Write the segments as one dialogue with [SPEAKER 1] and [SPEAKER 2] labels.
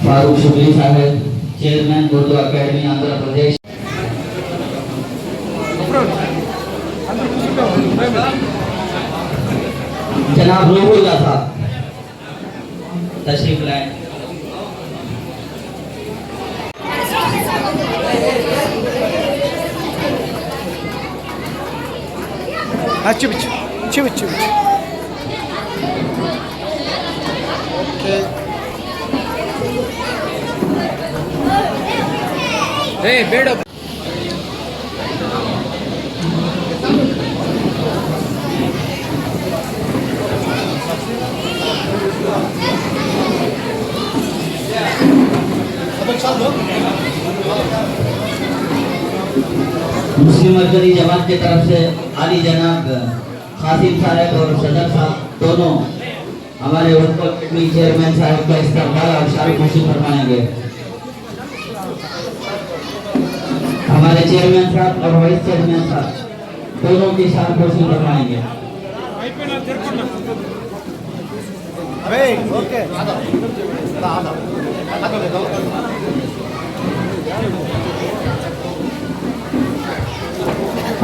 [SPEAKER 1] फारूक शुक्ली साहब, chairman Urdu academy Andhra Pradesh. जनाब रूहुल्लाह साहब तशरीफ लाए।
[SPEAKER 2] చూపించు ಬೇಡ
[SPEAKER 1] मुस्लिम मरकजी जमात की तरफ से आली जनाब कासिम साहब और सदर साहब दोनों हमारे उर्दू अकेडमी चेयरमैन साहब का इस्तकबाल और शारीफ खुशी फरमाएंगे। हमारे चेयरमैन साहब और वाइस चेयरमैन साहब दोनों की शारीफ खुशी फरमाएंगे।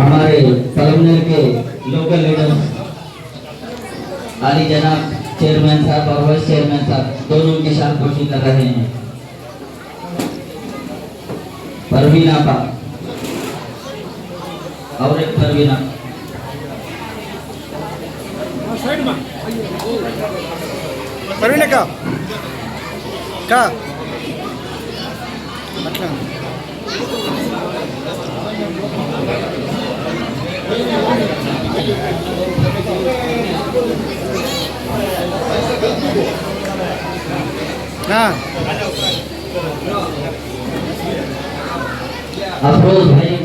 [SPEAKER 1] हमारे कलमनर के लोकल लीडर्स आली जनाब चेयरमैन साहब और वाइस चेयरमैन साहब दोनों की शान खुशी कर रहे हैं। परवीना का और एक परवीना
[SPEAKER 2] परवीना का
[SPEAKER 1] अफरोज भाई,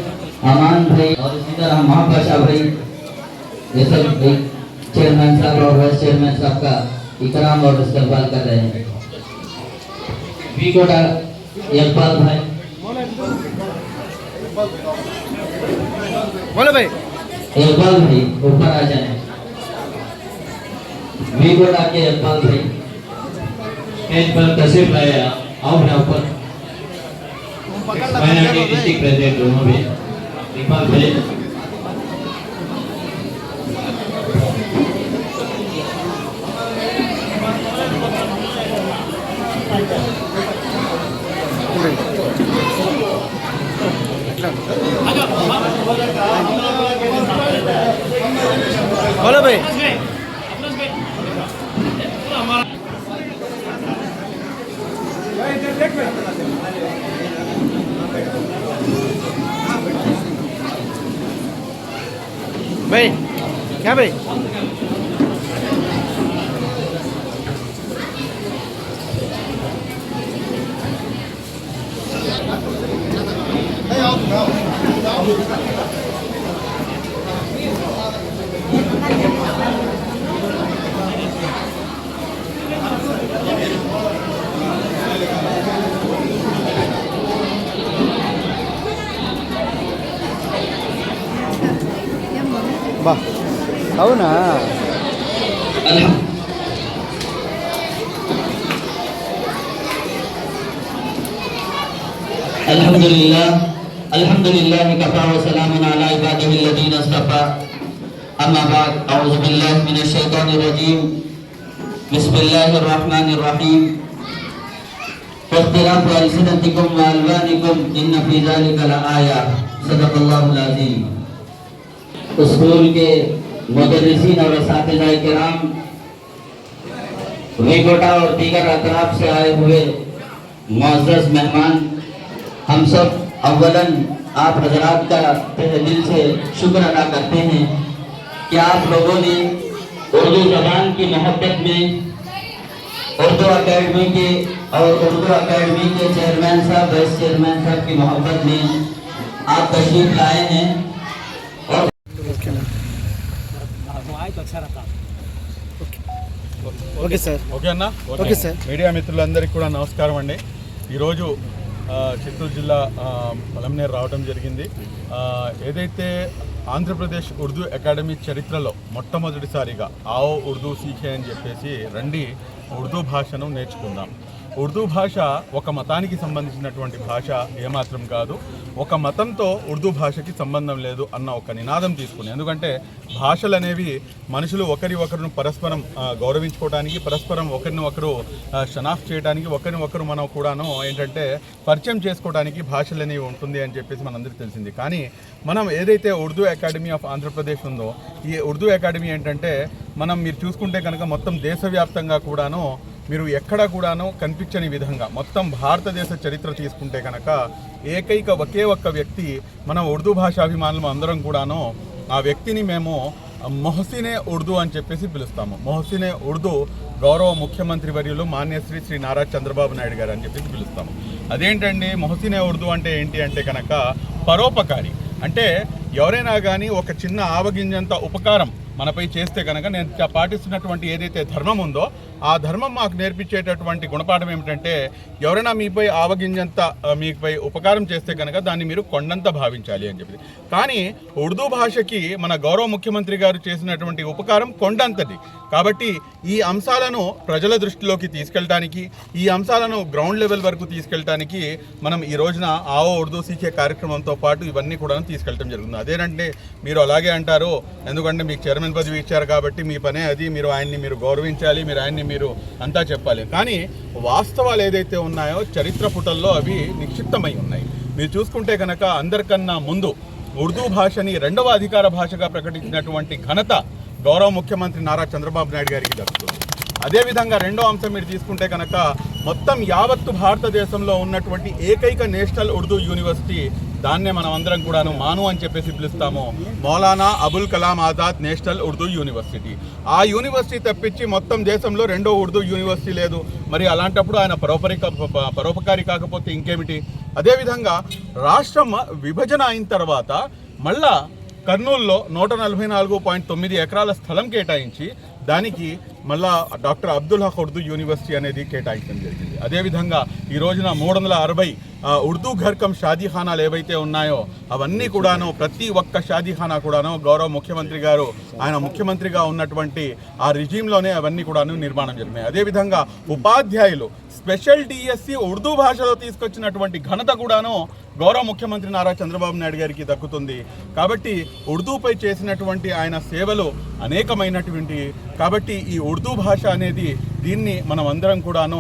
[SPEAKER 1] अमान भाई और इसी तरह महापाशा भाई, ये सब चेयरमैन साहब और वाइस चेयरमैन साहब का इकराम और इस्तकबाल कर रहे हैं। बीकोटा यकबाल भाई,
[SPEAKER 2] बोलो भाई
[SPEAKER 1] इकबाल भाई ऊपर आ जाए। बीकोटा के इकबाल भाई स्टेज पर तशरीफ लाए, आओ ना ऊपर। मैंने के डिस्ट्रिक्ट प्रेसिडेंट दोनों भी इकबाल भाई
[SPEAKER 2] बोलो भाई भाई क्या भाई బా అవునా
[SPEAKER 1] अल्हम्दुलिल्लाह अल्हम्दुलिल्लाह कफ़ा व सलामुन अला इबादिहिल्लज़ीना इस्तफ़ा अम्मा बाद अऊज़ु बिल्लाहि मिनश शैतानिर रजीम बिस्मिल्लाहिर रहमानिर रहीम इख्तिलाफ़ु अलसिनतिकुम व अलवानिकुम इन्न फ़ी ज़ालिका लआया सदक़ल्लाहुल अज़ीम। स्कूल के मुदर्रिसीन और असातिज़ाए किराम, वेकोटा और दीगर अतराफ से आए हुए मुअज़्ज़ज़ मेहमान, हम सब अव्वलन आप हजरात का तहे दिल से शुक्र अदा करते हैं कि आप लोगों ने उर्दू ज़बान की मोहब्बत में उर्दू अकेडमी के और उर्दू अकेडमी के चेयरमैन साहब, वाइस चेयरमैन साहब की मोहब्बत में आप तशरीफ लाए हैं और
[SPEAKER 2] ఓకే సార్.
[SPEAKER 3] ఓకే అన్న.
[SPEAKER 2] Okay sir.
[SPEAKER 3] మీడియా మిత్రులందరికీ కూడా నమస్కారం అండి. ఈరోజు చిత్తూరు జిల్లా పొలంనేరు రావడం జరిగింది. ఏదైతే ఆంధ్రప్రదేశ్ ఉర్దూ అకాడమీ చరిత్రలో మొట్టమొదటిసారిగా ఆవో ఉర్దూ సీఖే అని చెప్పేసి రండి ఉర్దూ భాషను నేర్చుకుందాం. ఉర్దూ భాష ఒక మతానికి సంబంధించినటువంటి భాష ఏమాత్రం కాదు. ఒక మతంతో ఉర్దూ భాషకి సంబంధం లేదు అన్న ఒక నినాదం తీసుకుని, ఎందుకంటే భాషలు అనేవి మనుషులు ఒకరిని పరస్పరం గౌరవించుకోవడానికి, పరస్పరం ఒకరిని ఒకరు షనాఫ్ చేయడానికి, ఒకరిని ఒకరు మనం కూడాను ఏంటంటే పరిచయం చేసుకోవడానికి భాషలు అనేవి ఉంటుంది అని చెప్పేసి మనందరికీ తెలిసింది. కానీ మనం ఏదైతే ఉర్దూ అకాడమీ ఆఫ్ ఆంధ్రప్రదేశ్ ఉందో, ఈ ఉర్దూ అకాడమీ ఏంటంటే మీరు చూసుకుంటే కనుక మొత్తం దేశవ్యాప్తంగా కూడాను మీరు ఎక్కడ కూడాను కనిపించని విధంగా మొత్తం భారతదేశ చరిత్ర తీసుకుంటే కనుక ఒకే ఒక్క వ్యక్తి, మన ఉర్దూ భాషాభిమానులు అందరం కూడాను ఆ వ్యక్తిని మేము మొహసినే ఉర్దూ అని చెప్పేసి పిలుస్తాము. మొహసినే ఉర్దూ గౌరవ ముఖ్యమంత్రి వర్యులు మాన్యశ్రీ శ్రీ నారా చంద్రబాబు నాయుడు గారు అని చెప్పేసి పిలుస్తాము. అదేంటండి మొహసినే ఉర్దూ అంటే ఏంటి అంటే కనుక పరోపకారి. అంటే ఎవరైనా కానీ ఒక చిన్న ఆవగింజంత ఉపకారం మనపై చేస్తే కనుక నేను పాటిస్తున్నటువంటి ఏదైతే ధర్మం ఉందో ఆ ధర్మం మాకు నేర్పించేటటువంటి గుణపాఠం ఏమిటంటే ఎవరైనా మీపై ఆవగింజంత మీపై ఉపకారం చేస్తే కనుక దాన్ని మీరు కొండంత భావించాలి అని చెప్పి. కానీ ఉర్దూ భాషకి మన గౌరవ ముఖ్యమంత్రి గారు చేసినటువంటి ఉపకారం కొండంతది. కాబట్టి ఈ అంశాలను ప్రజల దృష్టిలోకి తీసుకెళ్ళడానికి, ఈ అంశాలను గ్రౌండ్ లెవెల్ వరకు తీసుకెళ్ళడానికి మనం ఈ రోజున ఆవో ఉర్దూ సీఖే కార్యక్రమంతో పాటు ఇవన్నీ కూడా తీసుకెళ్ళడం జరుగుతుంది. అదేనంటే మీరు అలాగే అంటారు, ఎందుకంటే మీకు చైర్మన్ పదవి ఇచ్చారు కాబట్టి మీ పనే అది, మీరు ఆయన్ని మీరు గౌరవించాలి, మీరు ఆయన్ని మీరు అంతా చెప్పాలి. కానీ వాస్తవాలు ఏదైతే ఉన్నాయో చరిత్ర పుటల్లో అవి నిక్షిప్తమై ఉన్నాయి. మీరు చూసుకుంటే కనుక అందరికన్నా ముందు ఉర్దూ భాషని రెండవ అధికార భాషగా ప్రకటించినటువంటి ఘనత గౌరవ ముఖ్యమంత్రి నారా చంద్రబాబు నాయుడు గారికి దక్కుతుంది. అదేవిధంగా రెండో అంశం మీరు తీసుకుంటే కనుక మొత్తం యావత్తు భారతదేశంలో ఉన్నటువంటి ఏకైక నేషనల్ ఉర్దూ యూనివర్సిటీ, దాన్నే మనం అందరం కూడాను మాను అని చెప్పేసి పిలుస్తాము, మౌలానా అబుల్ కలాం ఆజాద్ నేషనల్ ఉర్దూ యూనివర్సిటీ. ఆ యూనివర్సిటీ తప్పించి మొత్తం దేశంలో రెండో ఉర్దూ యూనివర్సిటీ లేదు. మరి అలాంటప్పుడు ఆయన పరోపకారి కాకపోతే ఇంకేమిటి? అదేవిధంగా రాష్ట్రం విభజన అయిన తర్వాత మళ్ళా కర్నూలులో 144.9 ఎకరాల స్థలం కేటాయించి దానికి మళ్ళా డాక్టర్ అబ్దుల్ హక్ ఉర్దూ యూనివర్సిటీ అనేది కేటాయించడం జరిగింది. అదేవిధంగా ఈ రోజున 360 ఉర్దూ ఘర్ కమ్ షాదీఖానాలు ఏవైతే ఉన్నాయో అవన్నీ కూడాను, ప్రతి ఒక్క షాదీఖానా కూడాను గౌరవ ముఖ్యమంత్రి గారు ఆయన ముఖ్యమంత్రిగా ఉన్నటువంటి ఆ రిజీమ్లోనే అవన్నీ కూడాను నిర్మాణం జరిగినాయి. అదేవిధంగా ఉపాధ్యాయులు స్పెషల్ డిఎస్సి ఉర్దూ భాషలో తీసుకొచ్చినటువంటి ఘనత కూడాను గౌరవ ముఖ్యమంత్రి నారా చంద్రబాబు నాయుడు గారికి దక్కుతుంది. కాబట్టి ఉర్దూపై చేసినటువంటి ఆయన సేవలు అనేకమైనటువంటి, కాబట్టి ఈ ఉర్దూ భాష అనేది దీన్ని మనం అందరం కూడాను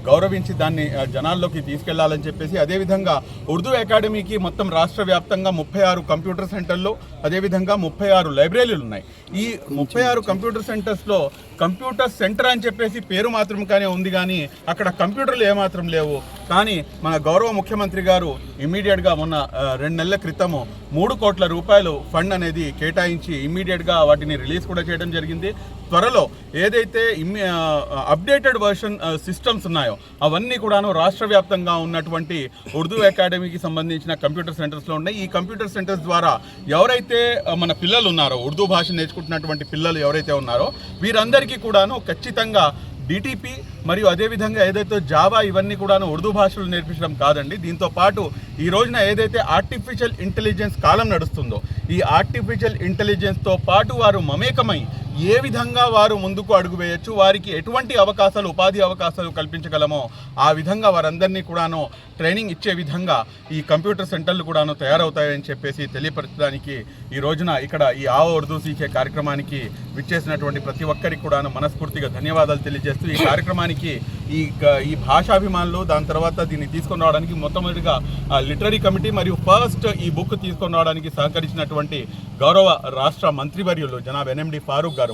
[SPEAKER 3] గౌరవించి దాన్ని జనాల్లోకి తీసుకెళ్లాలని చెప్పేసి, అదేవిధంగా ఉర్దూ అకాడమీకి మొత్తం రాష్ట్ర వ్యాప్తంగా 36 కంప్యూటర్ సెంటర్లు, అదేవిధంగా 36 లైబ్రరీలు ఉన్నాయి. ఈ 36 కంప్యూటర్ సెంటర్స్లో కంప్యూటర్ సెంటర్ అని చెప్పేసి పేరు మాత్రం కానీ ఉంది, కానీ అక్కడ కంప్యూటర్లు ఏమాత్రం లేవు. కానీ మన గౌరవ ముఖ్యమంత్రి గారు ఇమ్మీడియట్గా మొన్న 2 నెలల క్రితము 3 కోట్ల రూపాయలు ఫండ్ అనేది కేటాయించి ఇమ్మీడియట్గా వాటిని రిలీజ్ కూడా చేయడం జరిగింది. త్వరలో ఏదైతే అప్డేటెడ్ వర్షన్ సిస్టమ్స్ ఉన్నాయో అవన్నీ కూడాను రాష్ట్ర వ్యాప్తంగా ఉన్నటువంటి ఉర్దూ అకాడమీకి సంబంధించిన కంప్యూటర్ సెంటర్స్లో ఉన్నాయి. ఈ కంప్యూటర్ సెంటర్స్ ద్వారా ఎవరైతే మన పిల్లలు ఉన్నారో, ఉర్దూ భాష నేర్చుకుంటున్నటువంటి పిల్లలు ఎవరైతే ఉన్నారో వీరందరికీ కూడాను ఖచ్చితంగా డిటిపి మరియు అదేవిధంగా ఏదైతే జావా ఇవన్నీ కూడాను ఉర్దూ భాషలు నేర్పించడం కాదండి. దీంతో పాటు ఈ రోజున ఏదైతే ఆర్టిఫిషియల్ ఇంటెలిజెన్స్ కాలం నడుస్తుందో ఈ ఆర్టిఫిషియల్ ఇంటెలిజెన్స్తో పాటు వారు మమేకమై ఏ విధంగా వారు ముందుకు అడుగు వేయచ్చు, వారికి ఎటువంటి అవకాశాలు, ఉపాధి అవకాశాలు కల్పించగలమో ఆ విధంగా వారందరినీ కూడాను ట్రైనింగ్ ఇచ్చే విధంగా ఈ కంప్యూటర్ సెంటర్లు కూడాను తయారవుతాయని చెప్పేసి తెలియపరచడానికి ఈ రోజున ఇక్కడ ఈ ఆవో ఉర్దూ సీఖే కార్యక్రమానికి విచ్చేసినటువంటి ప్రతి ఒక్కరికి కూడాను మనస్ఫూర్తిగా ధన్యవాదాలు తెలియజేస్తూ ఈ కార్యక్రమానికి ఈ భాషాభిమానులు, దాని తర్వాత దీన్ని తీసుకొని రావడానికి మొట్టమొదటిగా లిటరీ కమిటీ మరియు ఫస్ట్ ఈ బుక్ తీసుకొని రావడానికి సహకరించినటువంటి గౌరవ రాష్ట్ర మంత్రివర్యులు జనాబ్ ఎన్ఎండి ఫారూక్ గారు,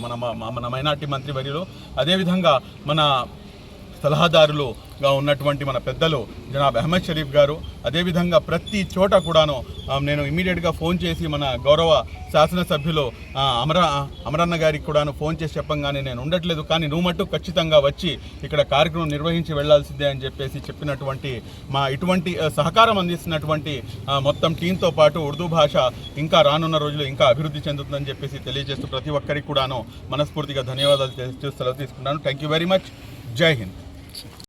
[SPEAKER 3] మన మైనార్టీ మంత్రివర్యులు, అదేవిధంగా మన సలహాదారులుగా ఉన్నటువంటి మన పెద్దలు జనాబ్ అహ్మద్ షరీఫ్ గారు, అదేవిధంగా ప్రతి చోట కూడాను నేను ఇమీడియట్గా ఫోన్ చేసి మన గౌరవ శాసనసభ్యులు అమరన్న గారికి కూడాను ఫోన్ చేసి చెప్పంగానే నేను ఉండట్లేదు, కానీ నువ్వు మట్టు ఖచ్చితంగా వచ్చి ఇక్కడ కార్యక్రమం నిర్వహించి వెళ్లాల్సిందే అని చెప్పినటువంటి ఇటువంటి సహకారం అందిస్తున్నటువంటి మొత్తం టీంతో పాటు ఉర్దూ భాష ఇంకా రానున్న రోజుల్లో ఇంకా అభివృద్ధి చెందుతుందని చెప్పేసి తెలియజేస్తూ ప్రతి ఒక్కరికి కూడాను మనస్ఫూర్తిగా ధన్యవాదాలు సెలవు తీసుకున్నాను. Thank you very much. జై హింద్.